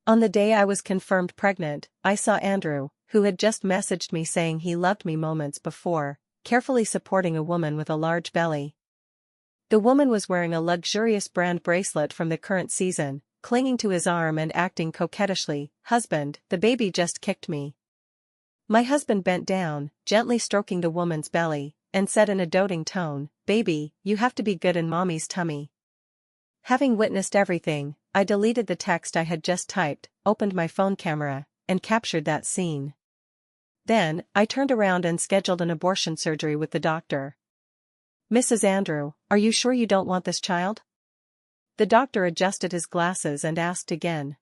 On the day I was confirmed pregnant, I saw Andrew, who had just messaged me saying he loved me moments before, carefully supporting a woman with a large belly. The woman was wearing a luxurious brand bracelet from the current season, clinging to his arm and acting coquettishly. "Husband, the baby just kicked me." My husband bent down, gently stroking the woman's belly, and said in a doting tone, "Baby, you have to be good in mommy's tummy." Having witnessed everything, I deleted the text I had just typed, opened my phone camera, and captured that scene. Then, I turned around and scheduled an abortion surgery with the doctor. "Mrs. Andrew, are you sure you don't want this child?" The doctor adjusted his glasses and asked again.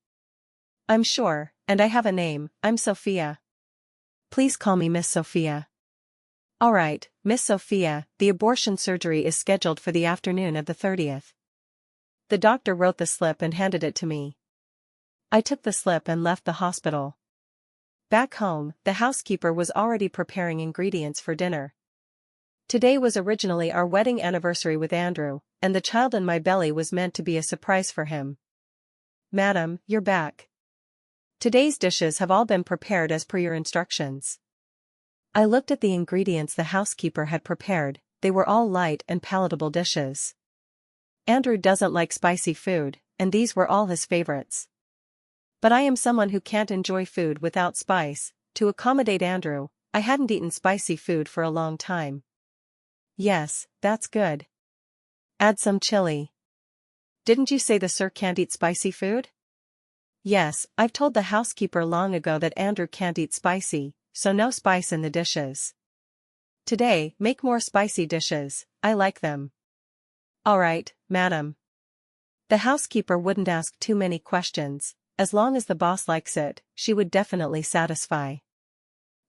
"I'm sure, and I have a name, I'm Sophia." "Please call me Miss Sophia." "All right, Miss Sophia, the abortion surgery is scheduled for the afternoon of the 30th. The doctor wrote the slip and handed it to me. I took the slip and left the hospital. Back home, the housekeeper was already preparing ingredients for dinner. Today was originally our wedding anniversary with Andrew, and the child in my belly was meant to be a surprise for him. "Madam, you're back. Today's dishes have all been prepared as per your instructions." I looked at the ingredients the housekeeper had prepared. They were all light and palatable dishes. Andrew doesn't like spicy food, and these were all his favorites. But I am someone who can't enjoy food without spice. To accommodate Andrew, I hadn't eaten spicy food for a long time. "Yes, that's good. Add some chili." "Didn't you say the sir can't eat spicy food?" "Yes, I've told the housekeeper long ago that Andrew can't eat spicy, so no spice in the dishes. Today, make more spicy dishes, I like them." "All right, madam." The housekeeper wouldn't ask too many questions. As long as the boss likes it, she would definitely satisfy.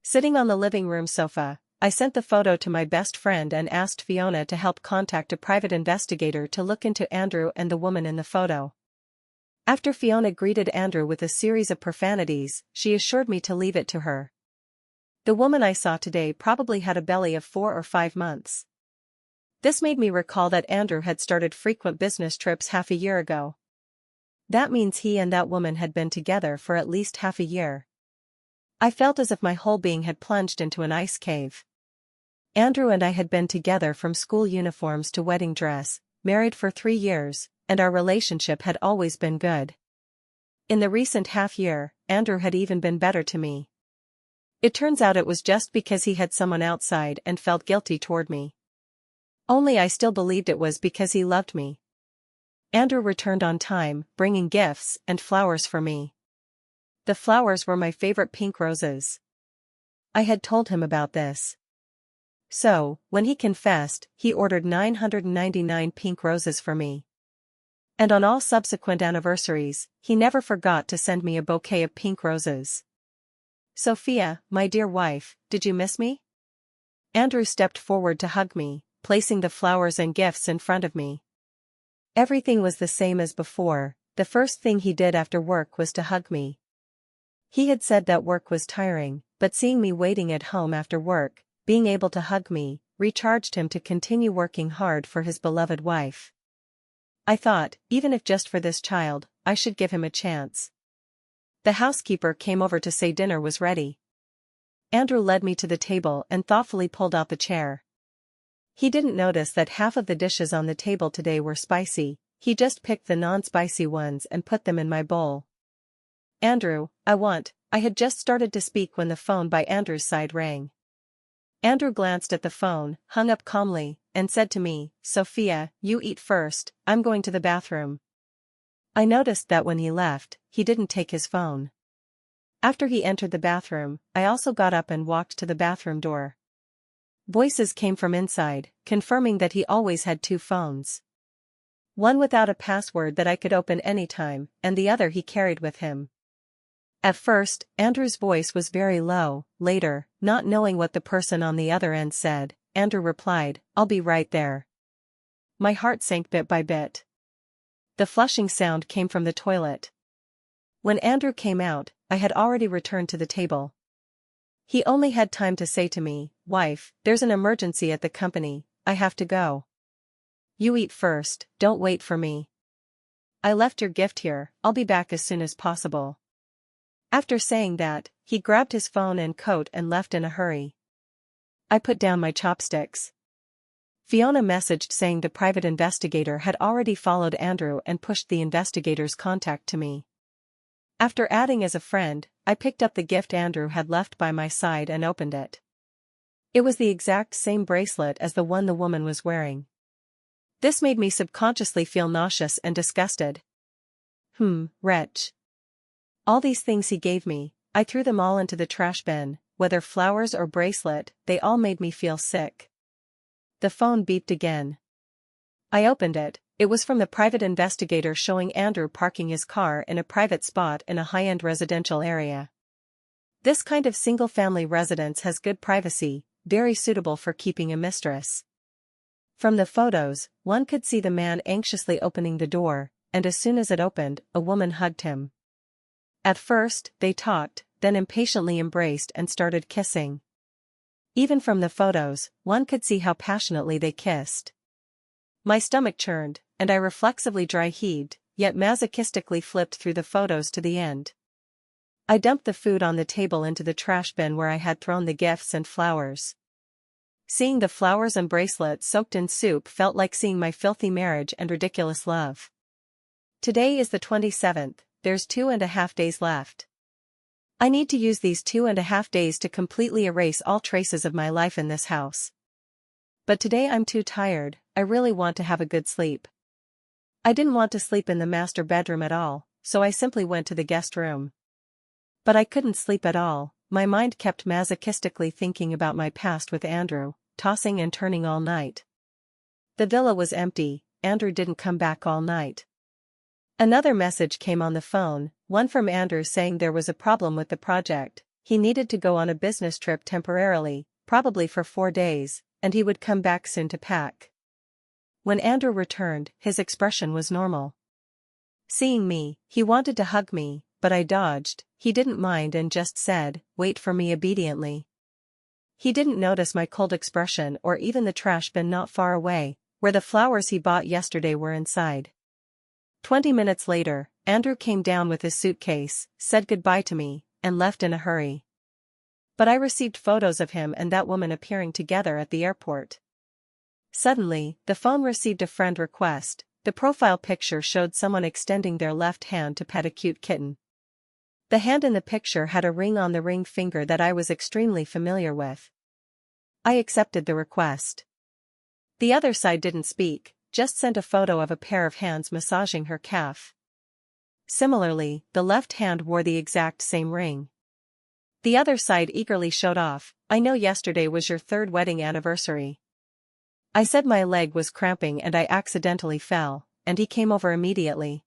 Sitting on the living room sofa, I sent the photo to my best friend and asked Fiona to help contact a private investigator to look into Andrew and the woman in the photo. After Fiona greeted Andrew with a series of profanities, she assured me to leave it to her. The woman I saw today probably had a belly of 4 or 5 months. This made me recall that Andrew had started frequent business trips half a year ago. That means he and that woman had been together for at least half a year. I felt as if my whole being had plunged into an ice cave. Andrew and I had been together from school uniforms to wedding dress, married for 3 years, and our relationship had always been good. In the recent half-year, Andrew had even been better to me. It turns out it was just because he had someone outside and felt guilty toward me. Only I still believed it was because he loved me. Andrew returned on time, bringing gifts and flowers for me. The flowers were my favorite pink roses. I had told him about this. So, when he confessed, he ordered 999 pink roses for me. And on all subsequent anniversaries, he never forgot to send me a bouquet of pink roses. "Sophia, my dear wife, did you miss me?" Andrew stepped forward to hug me, placing the flowers and gifts in front of me. Everything was the same as before. The first thing he did after work was to hug me. He had said that work was tiring, but seeing me waiting at home after work, being able to hug me, recharged him to continue working hard for his beloved wife. I thought, even if just for this child, I should give him a chance. The housekeeper came over to say dinner was ready. Andrew led me to the table and thoughtfully pulled out the chair. He didn't notice that half of the dishes on the table today were spicy. He just picked the non-spicy ones and put them in my bowl. "Andrew, I had just started to speak when the phone by Andrew's side rang. Andrew glanced at the phone, hung up calmly, and said to me, "Sophia, you eat first, I'm going to the bathroom." I noticed that when he left, he didn't take his phone. After he entered the bathroom, I also got up and walked to the bathroom door. Voices came from inside, confirming that he always had 2 phones. One without a password that I could open anytime, and the other he carried with him. At first, Andrew's voice was very low. Later, not knowing what the person on the other end said, Andrew replied, "I'll be right there." My heart sank bit by bit. The flushing sound came from the toilet. When Andrew came out, I had already returned to the table. He only had time to say to me, "Wife, there's an emergency at the company, I have to go. You eat first, don't wait for me. I left your gift here, I'll be back as soon as possible." After saying that, he grabbed his phone and coat and left in a hurry. I put down my chopsticks. Fiona messaged saying the private investigator had already followed Andrew and pushed the investigator's contact to me. After adding as a friend, I picked up the gift Andrew had left by my side and opened it. It was the exact same bracelet as the one the woman was wearing. This made me subconsciously feel nauseous and disgusted. Wretch. All these things he gave me, I threw them all into the trash bin, whether flowers or bracelet, they all made me feel sick. The phone beeped again. I opened it. It was from the private investigator showing Andrew parking his car in a private spot in a high-end residential area. This kind of single-family residence has good privacy, very suitable for keeping a mistress. From the photos, one could see the man anxiously opening the door, and as soon as it opened, a woman hugged him. At first, they talked, then impatiently embraced and started kissing. Even from the photos, one could see how passionately they kissed. My stomach churned, and I reflexively dry-heaved, yet masochistically flipped through the photos to the end. I dumped the food on the table into the trash bin where I had thrown the gifts and flowers. Seeing the flowers and bracelets soaked in soup felt like seeing my filthy marriage and ridiculous love. Today is the 27th, there's 2.5 days left. I need to use these 2.5 days to completely erase all traces of my life in this house. But today I'm too tired, I really want to have a good sleep. I didn't want to sleep in the master bedroom at all, so I simply went to the guest room. But I couldn't sleep at all, my mind kept masochistically thinking about my past with Andrew, tossing and turning all night. The villa was empty, Andrew didn't come back all night. Another message came on the phone, one from Andrew saying there was a problem with the project, he needed to go on a business trip temporarily, probably for 4 days, and he would come back soon to pack. When Andrew returned, his expression was normal. Seeing me, he wanted to hug me, but I dodged, he didn't mind and just said, "Wait for me," obediently. He didn't notice my cold expression or even the trash bin not far away, where the flowers he bought yesterday were inside. 20 minutes later, Andrew came down with his suitcase, said goodbye to me, and left in a hurry. But I received photos of him and that woman appearing together at the airport. Suddenly, the phone received a friend request. The profile picture showed someone extending their left hand to pet a cute kitten. The hand in the picture had a ring on the ring finger that I was extremely familiar with. I accepted the request. The other side didn't speak, just sent a photo of a pair of hands massaging her calf. Similarly, the left hand wore the exact same ring. The other side eagerly showed off, "I know yesterday was your 3rd wedding anniversary." I said my leg was cramping and I accidentally fell, and he came over immediately.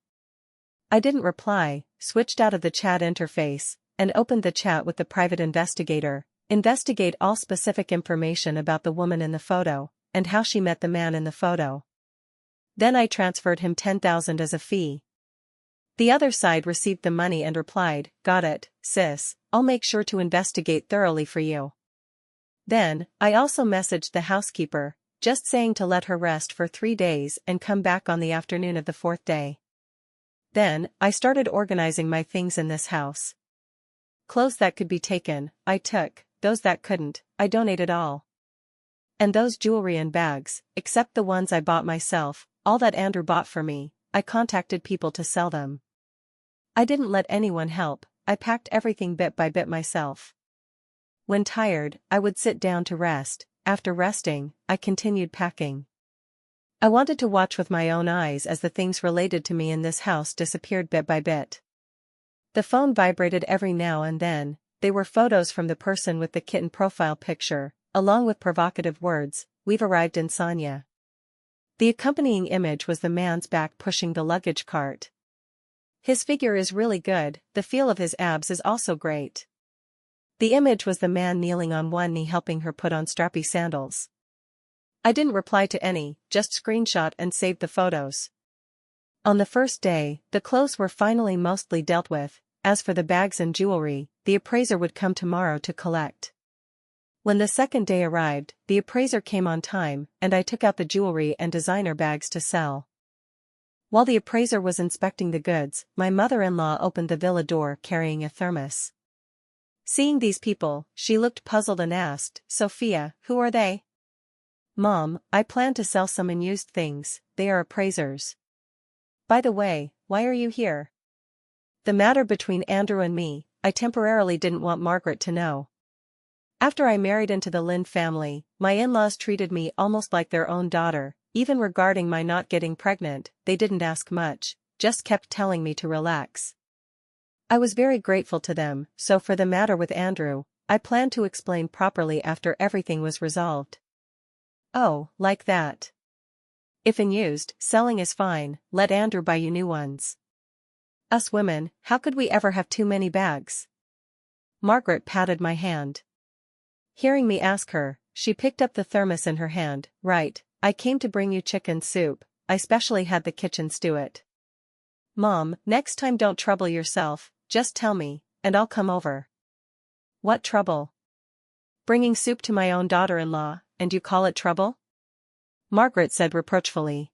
I didn't reply, switched out of the chat interface, and opened the chat with the private investigator, investigate all specific information about the woman in the photo, and how she met the man in the photo. Then I transferred him $10,000 as a fee. The other side received the money and replied, "Got it, sis, I'll make sure to investigate thoroughly for you." Then, I also messaged the housekeeper, just saying to let her rest for 3 days and come back on the afternoon of the 4th day. Then, I started organizing my things in this house. Clothes that could be taken, I took, those that couldn't, I donated all. And those jewelry and bags, except the ones I bought myself, all that Andrew bought for me, I contacted people to sell them. I didn't let anyone help, I packed everything bit by bit myself. When tired, I would sit down to rest. After resting, I continued packing. I wanted to watch with my own eyes as the things related to me in this house disappeared bit by bit. The phone vibrated every now and then. They were photos from the person with the kitten profile picture, along with provocative words, "We've arrived in Sonia." The accompanying image was the man's back pushing the luggage cart. His figure is really good, the feel of his abs is also great. The image was the man kneeling on one knee helping her put on strappy sandals. I didn't reply to any, just screenshot and saved the photos. On the first day, the clothes were finally mostly dealt with. As for the bags and jewelry, the appraiser would come tomorrow to collect. When the second day arrived, the appraiser came on time, and I took out the jewelry and designer bags to sell. While the appraiser was inspecting the goods, my mother-in-law opened the villa door carrying a thermos. Seeing these people, she looked puzzled and asked, "Sophia, who are they?" "Mom, I plan to sell some unused things, they are appraisers." "By the way, why are you here?" "The matter between Andrew and me, I temporarily didn't want Margaret to know. After I married into the Lynn family, my in-laws treated me almost like their own daughter, even regarding my not getting pregnant, they didn't ask much, just kept telling me to relax. I was very grateful to them, so for the matter with Andrew, I planned to explain properly after everything was resolved." "Oh, like that. If unused, selling is fine, let Andrew buy you new ones. Us women, how could we ever have too many bags?" Margaret patted my hand. Hearing me ask her, she picked up the thermos in her hand. "Right, I came to bring you chicken soup, I specially had the kitchen stew it." "Mom, next time don't trouble yourself, just tell me, and I'll come over." "What trouble?" "Bringing soup to my own daughter-in-law, and you call it trouble?" Margaret said reproachfully.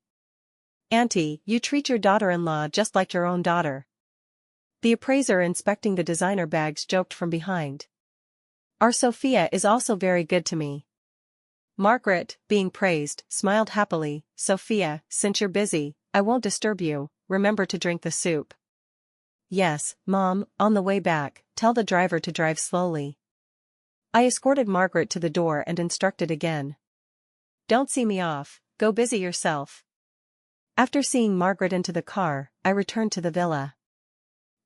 "Auntie, you treat your daughter-in-law just like your own daughter." The appraiser inspecting the designer bags joked from behind. "Our Sophia is also very good to me." Margaret, being praised, smiled happily. "Sophia, since you're busy, I won't disturb you, remember to drink the soup." "Yes, Mom, on the way back, tell the driver to drive slowly." I escorted Margaret to the door and instructed again. "Don't see me off, go busy yourself." After seeing Margaret into the car, I returned to the villa.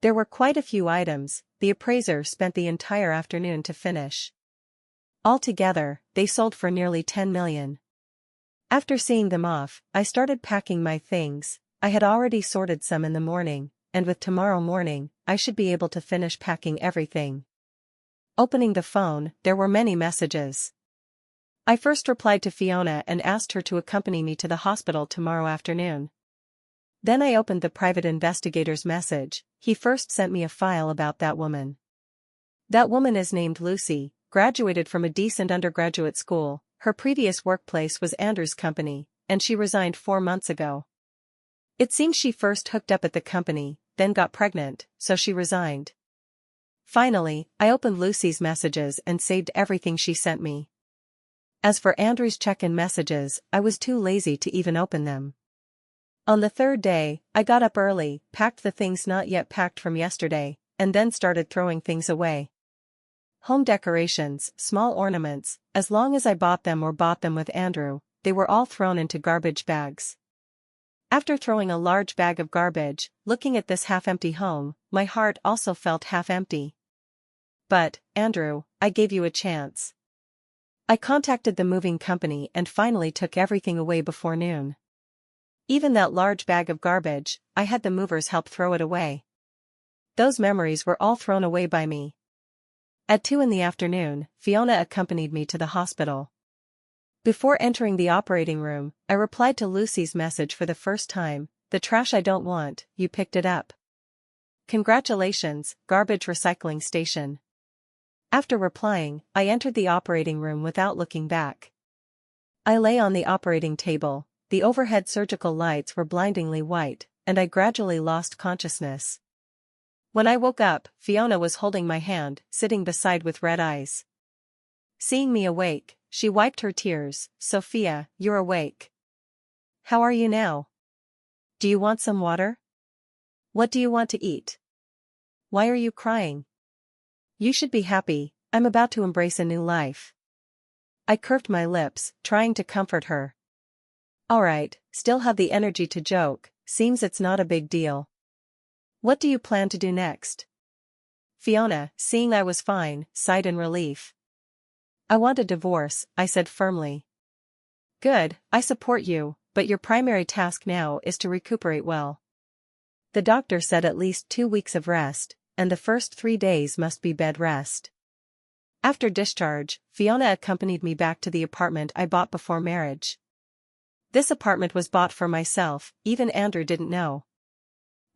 There were quite a few items, the appraiser spent the entire afternoon to finish. Altogether, they sold for nearly 10 million. After seeing them off, I started packing my things. I had already sorted some in the morning, and with tomorrow morning, I should be able to finish packing everything. Opening the phone, there were many messages. I first replied to Fiona and asked her to accompany me to the hospital tomorrow afternoon. Then I opened the private investigator's message. He first sent me a file about that woman. That woman is named Lucy, graduated from a decent undergraduate school, her previous workplace was Andrew's company, and she resigned 4 months ago. It seems she first hooked up at the company, then got pregnant, so she resigned. Finally, I opened Lucy's messages and saved everything she sent me. As for Andrew's check-in messages, I was too lazy to even open them. On the third day, I got up early, packed the things not yet packed from yesterday, and then started throwing things away. Home decorations, small ornaments, as long as I bought them or bought them with Andrew, they were all thrown into garbage bags. After throwing a large bag of garbage, looking at this half-empty home, my heart also felt half-empty. But, Andrew, I gave you a chance. I contacted the moving company and finally took everything away before noon. Even that large bag of garbage, I had the movers help throw it away. Those memories were all thrown away by me. At 2 in the afternoon, Fiona accompanied me to the hospital. Before entering the operating room, I replied to Lucy's message for the first time. "The trash I don't want, you picked it up. Congratulations, garbage recycling station." After replying, I entered the operating room without looking back. I lay on the operating table, the overhead surgical lights were blindingly white, and I gradually lost consciousness. When I woke up, Fiona was holding my hand, sitting beside with red eyes. Seeing me awake, she wiped her tears. "Sophia, you're awake. How are you now? Do you want some water? What do you want to eat? Why are you crying? You should be happy, I'm about to embrace a new life." I curved my lips, trying to comfort her. "Alright, still have the energy to joke, seems it's not a big deal. What do you plan to do next?" Fiona, seeing I was fine, sighed in relief. "I want a divorce," I said firmly. "Good, I support you, but your primary task now is to recuperate well. The doctor said at least 2 weeks of rest, and the first 3 days must be bed rest." After discharge, Fiona accompanied me back to the apartment I bought before marriage. This apartment was bought for myself, even Andrew didn't know.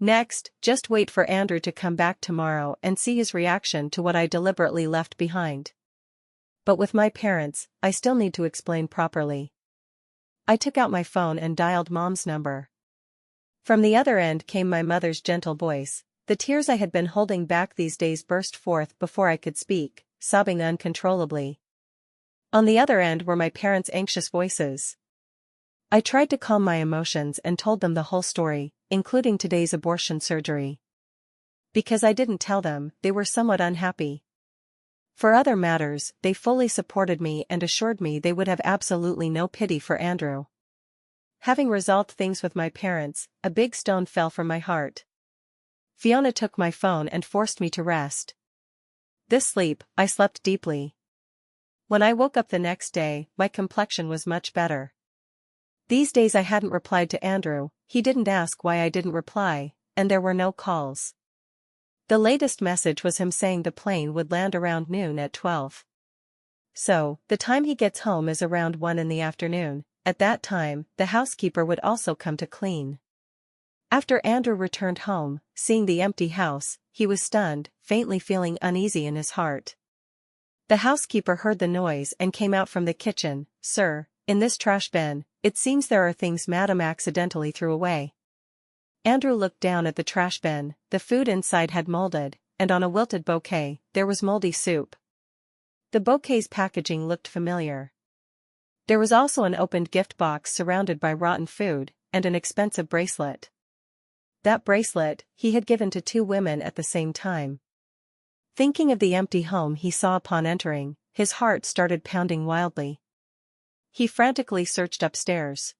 Next, just wait for Andrew to come back tomorrow and see his reaction to what I deliberately left behind. But with my parents, I still need to explain properly. I took out my phone and dialed Mom's number. From the other end came my mother's gentle voice. The tears I had been holding back these days burst forth before I could speak, sobbing uncontrollably. On the other end were my parents' anxious voices. I tried to calm my emotions and told them the whole story, including today's abortion surgery. Because I didn't tell them, they were somewhat unhappy. For other matters, they fully supported me and assured me they would have absolutely no pity for Andrew. Having resolved things with my parents, a big stone fell from my heart. Fiona took my phone and forced me to rest. This sleep, I slept deeply. When I woke up the next day, my complexion was much better. These days I hadn't replied to Andrew, he didn't ask why I didn't reply, and there were no calls. The latest message was him saying the plane would land around noon at 12. So, the time he gets home is around 1 in the afternoon. At that time, the housekeeper would also come to clean. After Andrew returned home, seeing the empty house, he was stunned, faintly feeling uneasy in his heart. The housekeeper heard the noise and came out from the kitchen. "Sir, in this trash bin, it seems there are things Madam accidentally threw away." Andrew looked down at the trash bin. The food inside had molded, and on a wilted bouquet, there was moldy soup. The bouquet's packaging looked familiar. There was also an opened gift box surrounded by rotten food, and an expensive bracelet. That bracelet, he had given to 2 women at the same time. Thinking of the empty home he saw upon entering, his heart started pounding wildly. He frantically searched upstairs.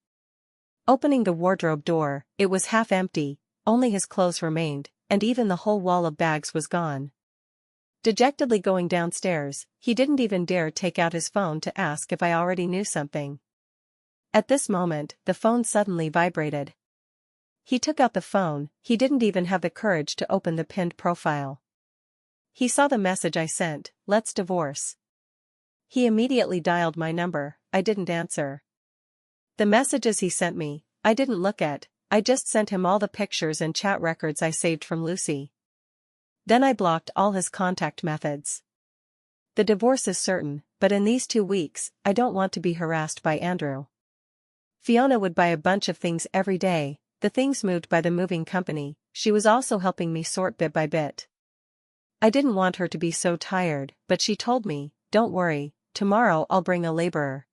Opening the wardrobe door, it was half empty, only his clothes remained, and even the whole wall of bags was gone. Dejectedly going downstairs, he didn't even dare take out his phone to ask if I already knew something. At this moment, the phone suddenly vibrated. He took out the phone, he didn't even have the courage to open the pinned profile. He saw the message I sent, "Let's divorce." He immediately dialed my number. I didn't answer. The messages he sent me, I didn't look at, I just sent him all the pictures and chat records I saved from Lucy. Then I blocked all his contact methods. The divorce is certain, but in these 2 weeks, I don't want to be harassed by Andrew. Fiona would buy a bunch of things every day, the things moved by the moving company. She was also helping me sort bit by bit. I didn't want her to be so tired, but she told me, "Don't worry, tomorrow I'll bring a laborer."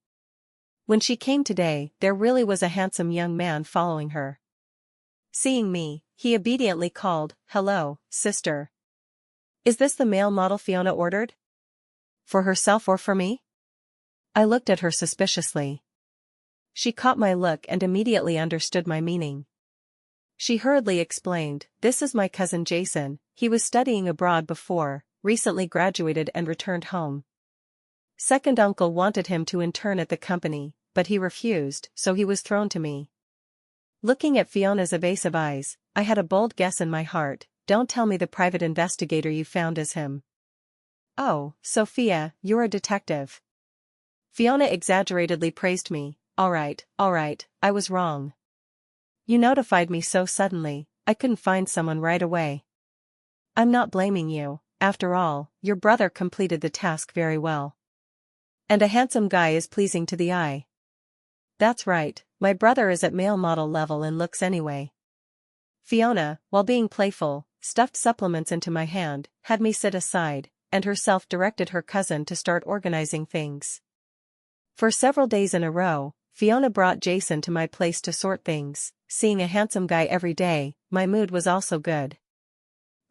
When she came today, there really was a handsome young man following her. Seeing me, he obediently called, "Hello, sister. Is this the male model Fiona ordered? For herself or for me?" I looked at her suspiciously. She caught my look and immediately understood my meaning. She hurriedly explained, "This is my cousin Jason, he was studying abroad before, recently graduated and returned home. Second uncle wanted him to intern at the company, but he refused, so he was thrown to me." Looking at Fiona's evasive eyes, I had a bold guess in my heart. "Don't tell me the private investigator you found is him." "Oh, Sophia, you're a detective." Fiona exaggeratedly praised me. All right, I was wrong. You notified me so suddenly, I couldn't find someone right away. I'm not blaming you, after all, your brother completed the task very well. And a handsome guy is pleasing to the eye." "That's right, my brother is at male model level in looks anyway." Fiona, while being playful, stuffed supplements into my hand, had me sit aside, and herself directed her cousin to start organizing things. For several days in a row, Fiona brought Jason to my place to sort things. Seeing a handsome guy every day, my mood was also good.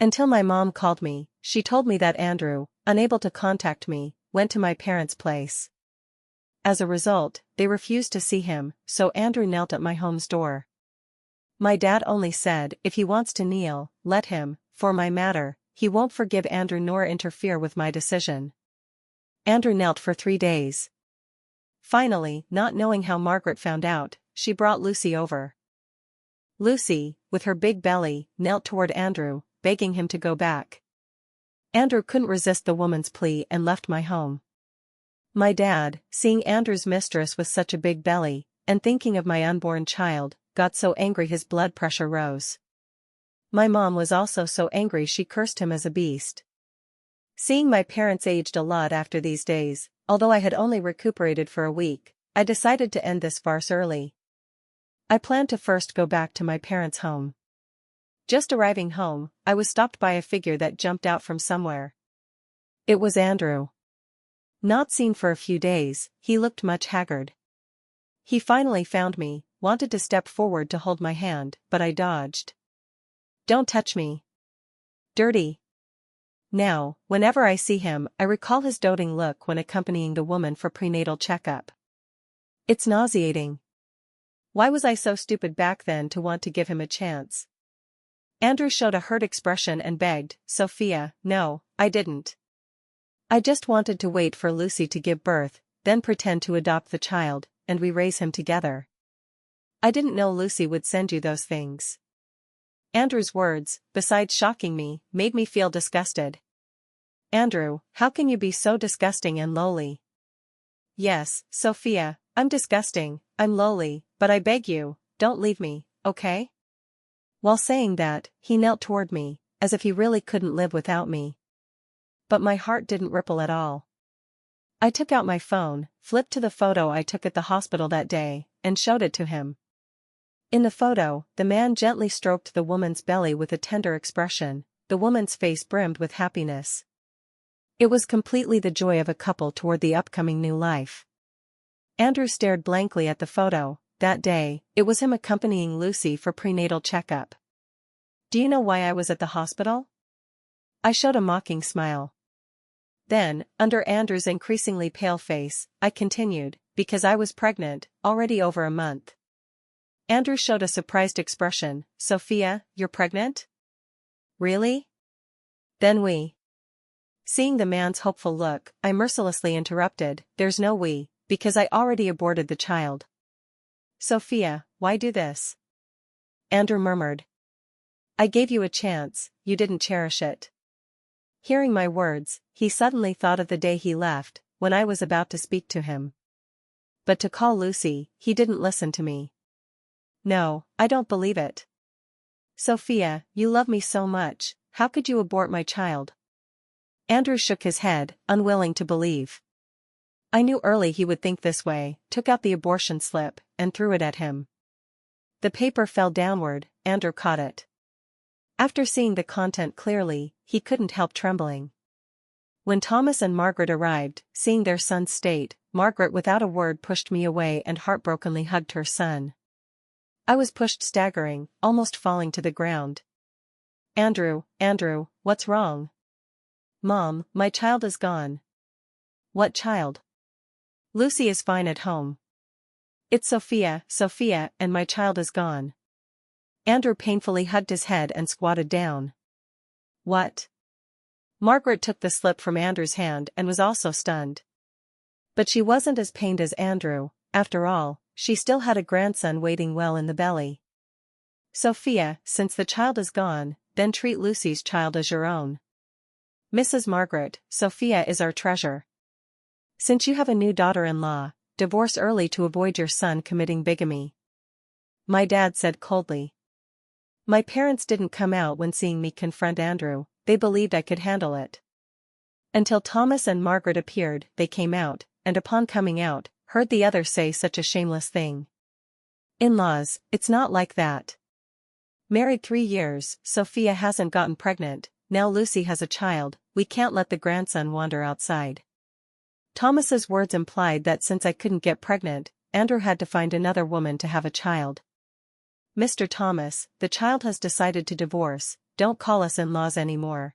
Until my mom called me. She told me that Andrew, unable to contact me, went to my parents' place. As a result, they refused to see him, so Andrew knelt at my home's door. My dad only said, "If he wants to kneel, let him, for my matter, he won't forgive Andrew nor interfere with my decision." Andrew knelt for 3 days. Finally, not knowing how Margaret found out, she brought Lucy over. Lucy, with her big belly, knelt toward Andrew, begging him to go back. Andrew couldn't resist the woman's plea and left my home. My dad, seeing Andrew's mistress with such a big belly, and thinking of my unborn child, got so angry his blood pressure rose. My mom was also so angry she cursed him as a beast. Seeing my parents aged a lot after these days, although I had only recuperated for a week, I decided to end this farce early. I planned to first go back to my parents' home. Just arriving home, I was stopped by a figure that jumped out from somewhere. It was Andrew. Not seen for a few days, he looked much haggard. He finally found me, wanted to step forward to hold my hand, but I dodged. "Don't touch me. Dirty." Now, whenever I see him, I recall his doting look when accompanying the woman for prenatal checkup. It's nauseating. Why was I so stupid back then to want to give him a chance? Andrew showed a hurt expression and begged, "Sophia, no, I didn't. I just wanted to wait for Lucy to give birth, then pretend to adopt the child, and we raise him together. I didn't know Lucy would send you those things." Andrew's words, besides shocking me, made me feel disgusted. "Andrew, how can you be so disgusting and lowly?" "Yes, Sophia, I'm disgusting, I'm lowly, but I beg you, don't leave me, okay?" While saying that, he knelt toward me, as if he really couldn't live without me. But my heart didn't ripple at all. I took out my phone, flipped to the photo I took at the hospital that day, and showed it to him. In the photo, the man gently stroked the woman's belly with a tender expression, the woman's face brimmed with happiness. It was completely the joy of a couple toward the upcoming new life. Andrew stared blankly at the photo. That day, it was him accompanying Lucy for prenatal checkup. "Do you know why I was at the hospital?" I showed a mocking smile. Then, under Andrew's increasingly pale face, I continued, "Because I was pregnant, already over a month." Andrew showed a surprised expression. "Sophia, you're pregnant? Really? Then we..." Seeing the man's hopeful look, I mercilessly interrupted, "There's no we, because I already aborted the child." "Sophia, why do this?" Andrew murmured. "I gave you a chance, you didn't cherish it." Hearing my words, he suddenly thought of the day he left, when I was about to speak to him. But to call Lucy, he didn't listen to me. "No, I don't believe it. Sophia, you love me so much, how could you abort my child?" Andrew shook his head, unwilling to believe. I knew early he would think this way, took out the abortion slip, and threw it at him. The paper fell downward, Andrew caught it. After seeing the content clearly, he couldn't help trembling. When Thomas and Margaret arrived, seeing their son's state, Margaret without a word pushed me away and heartbrokenly hugged her son. I was pushed staggering, almost falling to the ground. Andrew, what's wrong?" "Mom, my child is gone." "What child?" "Lucy is fine at home." "It's Sophia, and my child is gone." Andrew painfully hugged his head and squatted down. "What?" Margaret took the slip from Andrew's hand and was also stunned. But she wasn't as pained as Andrew. After all, she still had a grandson waiting well in the belly. "Sophia, since the child is gone, then treat Lucy's child as your own. Mrs. Margaret, Sophia is our treasure. Since you have a new daughter-in-law, divorce early to avoid your son committing bigamy," my dad said coldly. My parents didn't come out when seeing me confront Andrew, they believed I could handle it. Until Thomas and Margaret appeared, they came out, and upon coming out, heard the other say such a shameless thing. "In-laws, it's not like that. Married 3 years, Sophia hasn't gotten pregnant, now Lucy has a child, we can't let the grandson wander outside." Thomas's words implied that since I couldn't get pregnant, Andrew had to find another woman to have a child. "Mr. Thomas, the child has decided to divorce, don't call us in-laws anymore.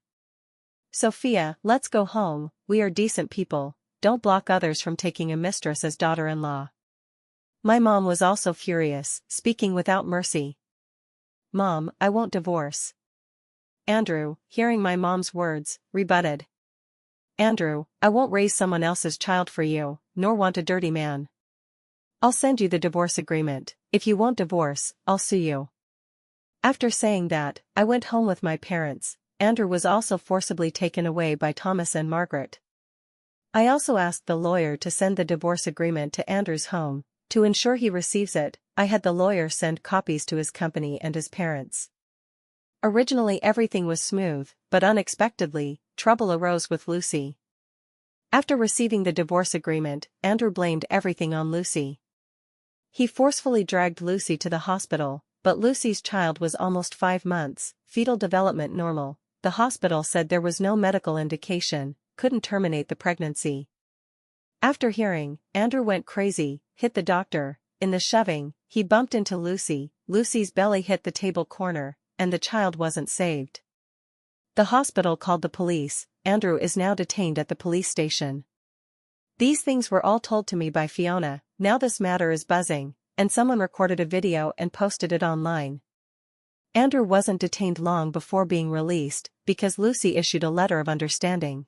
Sophia, let's go home, we are decent people, don't block others from taking a mistress as daughter-in-law." My mom was also furious, speaking without mercy. "Mom, I won't divorce." Andrew, hearing my mom's words, rebutted. "Andrew, I won't raise someone else's child for you, nor want a dirty man. I'll send you the divorce agreement, if you won't divorce, I'll sue you." After saying that, I went home with my parents. Andrew was also forcibly taken away by Thomas and Margaret. I also asked the lawyer to send the divorce agreement to Andrew's home. To ensure he receives it, I had the lawyer send copies to his company and his parents. Originally everything was smooth, but unexpectedly, trouble arose with Lucy. After receiving the divorce agreement, Andrew blamed everything on Lucy. He forcefully dragged Lucy to the hospital, but Lucy's child was almost 5 months, fetal development normal. The hospital said there was no medical indication, couldn't terminate the pregnancy. After hearing, Andrew went crazy, hit the doctor. In the shoving, he bumped into Lucy, Lucy's belly hit the table corner, and the child wasn't saved. The hospital called the police. Andrew is now detained at the police station. These things were all told to me by Fiona. Now this matter is buzzing, and someone recorded a video and posted it online. Andrew wasn't detained long before being released, because Lucy issued a letter of understanding.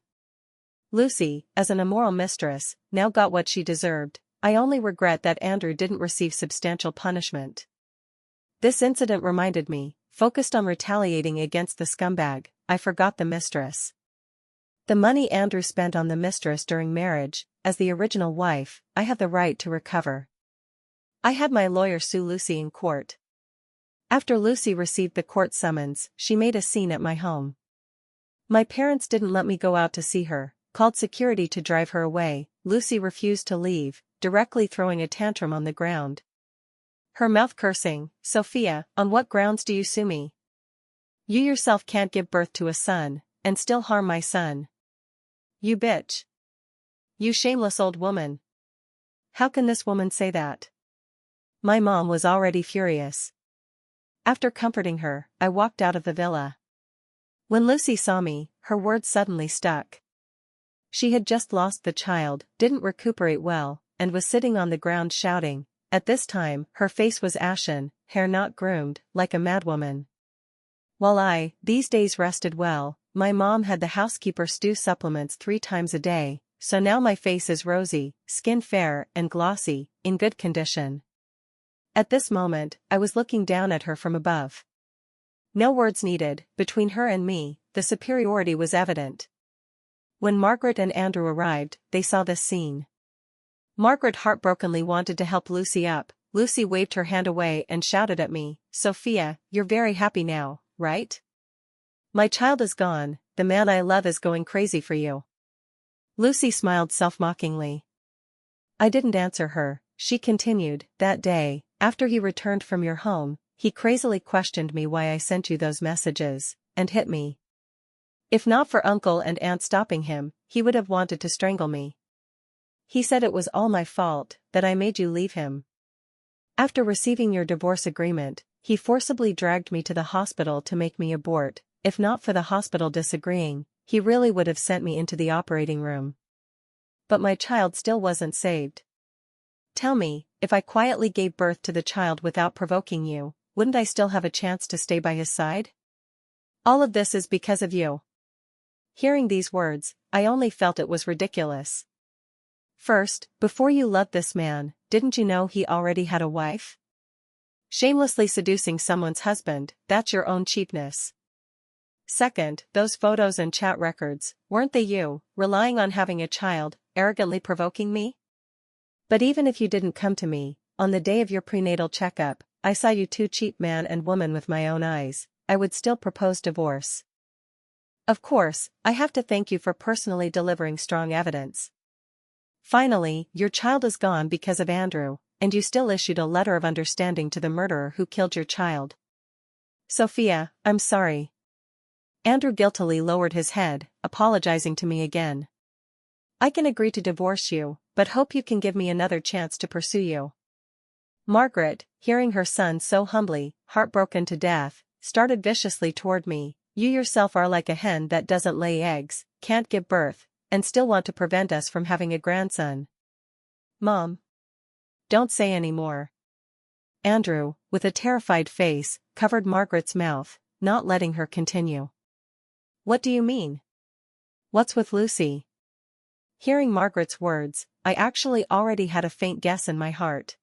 Lucy, as an immoral mistress, now got what she deserved. I only regret that Andrew didn't receive substantial punishment. This incident reminded me, focused on retaliating against the scumbag, I forgot the mistress. The money Andrew spent on the mistress during marriage, as the original wife, I have the right to recover. I had my lawyer sue Lucy in court. After Lucy received the court summons, she made a scene at my home. My parents didn't let me go out to see her, called security to drive her away. Lucy refused to leave, directly throwing a tantrum on the ground. Her mouth cursing, "Sophia, on what grounds do you sue me? You yourself can't give birth to a son, and still harm my son. You bitch. You shameless old woman. How can this woman say that?" My mom was already furious. After comforting her, I walked out of the villa. When Lucy saw me, her words suddenly stuck. She had just lost the child, didn't recuperate well, and was sitting on the ground shouting. At this time, her face was ashen, hair not groomed, like a madwoman. While I, these days rested well, my mom had the housekeeper stew supplements 3 times a day, so now my face is rosy, skin fair and glossy, in good condition. At this moment, I was looking down at her from above. No words needed, between her and me, the superiority was evident. When Margaret and Andrew arrived, they saw this scene. Margaret heartbrokenly wanted to help Lucy up. Lucy waved her hand away and shouted at me, "Sophia, you're very happy now, right? My child is gone, the man I love is going crazy for you." Lucy smiled self-mockingly. I didn't answer her. She continued, "That day, after he returned from your home, he crazily questioned me why I sent you those messages, and hit me. If not for Uncle and Aunt stopping him, he would have wanted to strangle me. He said it was all my fault, that I made you leave him. After receiving your divorce agreement, he forcibly dragged me to the hospital to make me abort. If not for the hospital disagreeing, he really would have sent me into the operating room. But my child still wasn't saved. Tell me, if I quietly gave birth to the child without provoking you, wouldn't I still have a chance to stay by his side? All of this is because of you." Hearing these words, I only felt it was ridiculous. First, before you loved this man, didn't you know he already had a wife? Shamelessly seducing someone's husband, that's your own cheapness. Second, those photos and chat records, weren't they you, relying on having a child, arrogantly provoking me? But even if you didn't come to me, on the day of your prenatal checkup, I saw you 2 cheap man and woman with my own eyes, I would still propose divorce. Of course, I have to thank you for personally delivering strong evidence. Finally, your child is gone because of Andrew, and you still issued a letter of understanding to the murderer who killed your child. Sophia, I'm sorry. Andrew guiltily lowered his head, apologizing to me again. I can agree to divorce you, but hope you can give me another chance to pursue you. Margaret, hearing her son so humbly, heartbroken to death, started viciously toward me. You yourself are like a hen that doesn't lay eggs, can't give birth, and still want to prevent us from having a grandson. Mom. Don't say any more. Andrew, with a terrified face, covered Margaret's mouth, not letting her continue. What do you mean? What's with Lucy? Hearing Margaret's words, I actually already had a faint guess in my heart.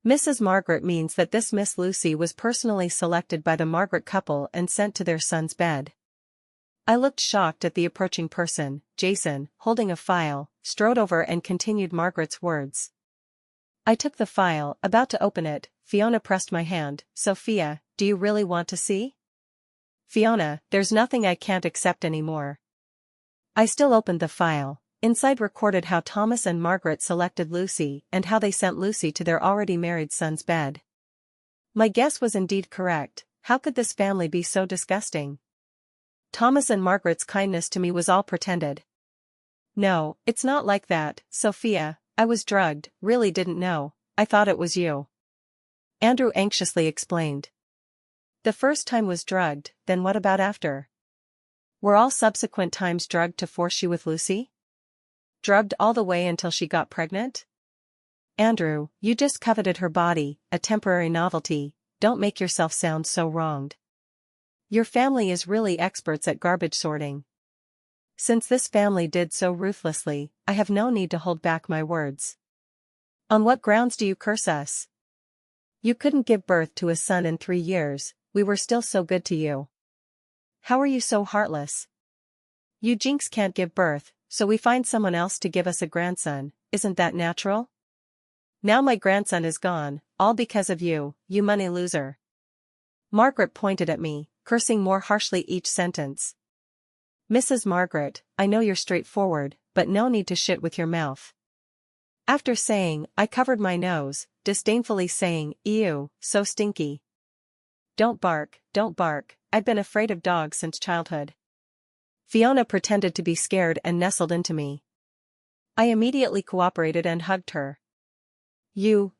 Mrs. Margaret means that this Miss Lucy was personally selected by the Margaret couple and sent to their son's bed. I looked shocked at the approaching person. Jason, holding a file, strode over and continued Margaret's words. I took the file, about to open it. Fiona pressed my hand. Sophia, do you really want to see? Fiona, there's nothing I can't accept anymore. I still opened the file, Inside recorded how Thomas and Margaret selected Lucy and how they sent Lucy to their already married son's bed. My guess was indeed correct. How could this family be so disgusting? Thomas and Margaret's kindness to me was all pretended. No, it's not like that, Sophia. I was drugged, really didn't know. I thought it was you. Andrew anxiously explained. The first time was drugged, then what about after? Were all subsequent times drugged to force you with Lucy? Drugged all the way until she got pregnant? Andrew, you just coveted her body, a temporary novelty. Don't make yourself sound so wronged. Your family is really experts at garbage sorting. Since this family did so ruthlessly, I have no need to hold back my words. On what grounds do you curse us? You couldn't give birth to a son in 3 years, we were still so good to you. How are you so heartless? You jinx can't give birth, so we find someone else to give us a grandson, isn't that natural? Now my grandson is gone, all because of you, you money loser. Margaret pointed at me, cursing more harshly each sentence. Mrs. Margaret, I know you're straightforward, but no need to shit with your mouth. After saying, I covered my nose, disdainfully saying, ew, so stinky. Don't bark, I've been afraid of dogs since childhood. Fiona pretended to be scared and nestled into me. I immediately cooperated and hugged her. You.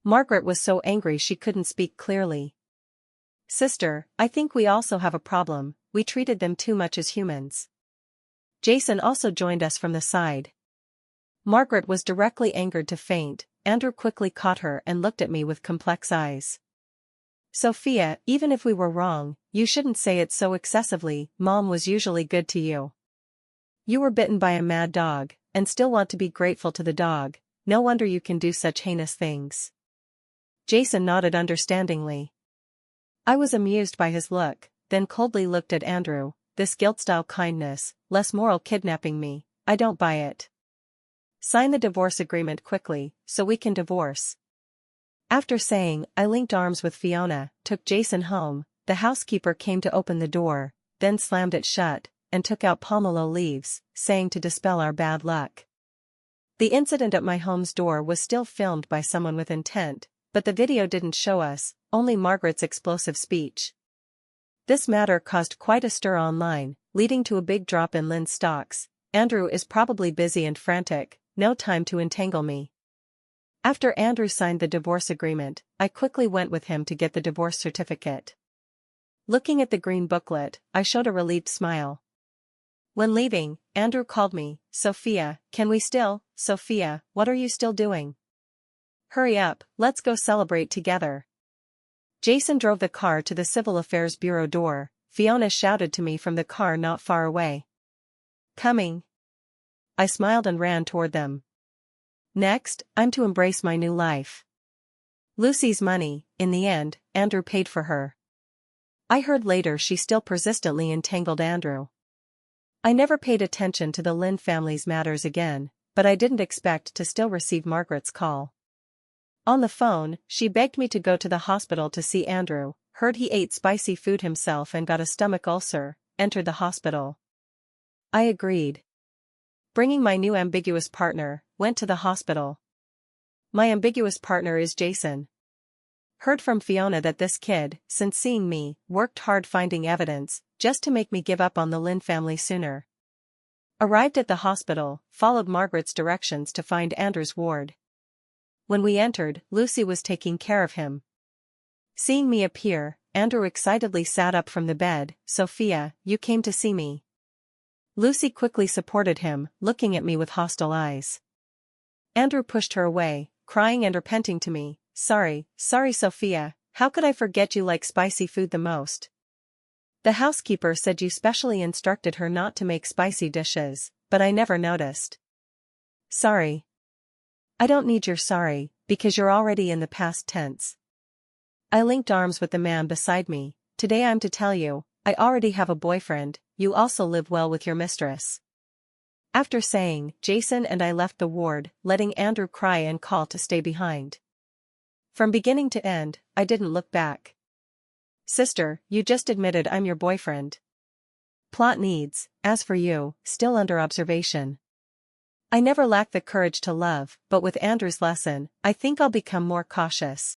Margaret was so angry she couldn't speak clearly. Sister, I think we also have a problem, we treated them too much as humans. Jason also joined us from the side. Margaret was directly angered to faint. Andrew quickly caught her and looked at me with complex eyes. Sophia, even if we were wrong, you shouldn't say it so excessively. Mom was usually good to you. You were bitten by a mad dog, and still want to be grateful to the dog. No wonder you can do such heinous things. Jason nodded understandingly. I was amused by his look, then coldly looked at Andrew. This guilt-style kindness, less moral kidnapping me, I don't buy it. Sign the divorce agreement quickly, so we can divorce. After saying, I linked arms with Fiona, took Jason home. The housekeeper came to open the door, then slammed it shut, and took out pomelo leaves, saying to dispel our bad luck. The incident at my home's door was still filmed by someone with intent, but the video didn't show us, only Margaret's explosive speech. This matter caused quite a stir online, leading to a big drop in Lynn's stocks. Andrew is probably busy and frantic, no time to entangle me. After Andrew signed the divorce agreement, I quickly went with him to get the divorce certificate. Looking at the green booklet, I showed a relieved smile. When leaving, Andrew called me, Sophia, Sophia, what are you still doing? Hurry up, let's go celebrate together. Jason drove the car to the Civil Affairs Bureau door. Fiona shouted to me from the car not far away. Coming. I smiled and ran toward them. Next, I'm to embrace my new life. Lucy's money, in the end, Andrew paid for her. I heard later she still persistently entangled Andrew. I never paid attention to the Lynn family's matters again, but I didn't expect to still receive Margaret's call. On the phone, she begged me to go to the hospital to see Andrew, heard he ate spicy food himself and got a stomach ulcer, entered the hospital. I agreed. Bringing my new ambiguous partner, went to the hospital. My ambiguous partner is Jason. Heard from Fiona that this kid, since seeing me, worked hard finding evidence, just to make me give up on the Lynn family sooner. Arrived at the hospital, followed Margaret's directions to find Andrew's ward. When we entered, Lucy was taking care of him. Seeing me appear, Andrew excitedly sat up from the bed. Sophia, you came to see me. Lucy quickly supported him, looking at me with hostile eyes. Andrew pushed her away, crying and repenting to me. Sorry, Sophia, how could I forget you like spicy food the most? The housekeeper said you specially instructed her not to make spicy dishes, but I never noticed. Sorry. I don't need your sorry, because you're already in the past tense. I linked arms with the man beside me. Today I'm to tell you, I already have a boyfriend, you also live well with your mistress. After saying, Jason and I left the ward, letting Andrew cry and call to stay behind. From beginning to end, I didn't look back. Sister, you just admitted I'm your boyfriend. Plot needs, as for you, still under observation. I never lacked the courage to love, but with Andrew's lesson, I think I'll become more cautious.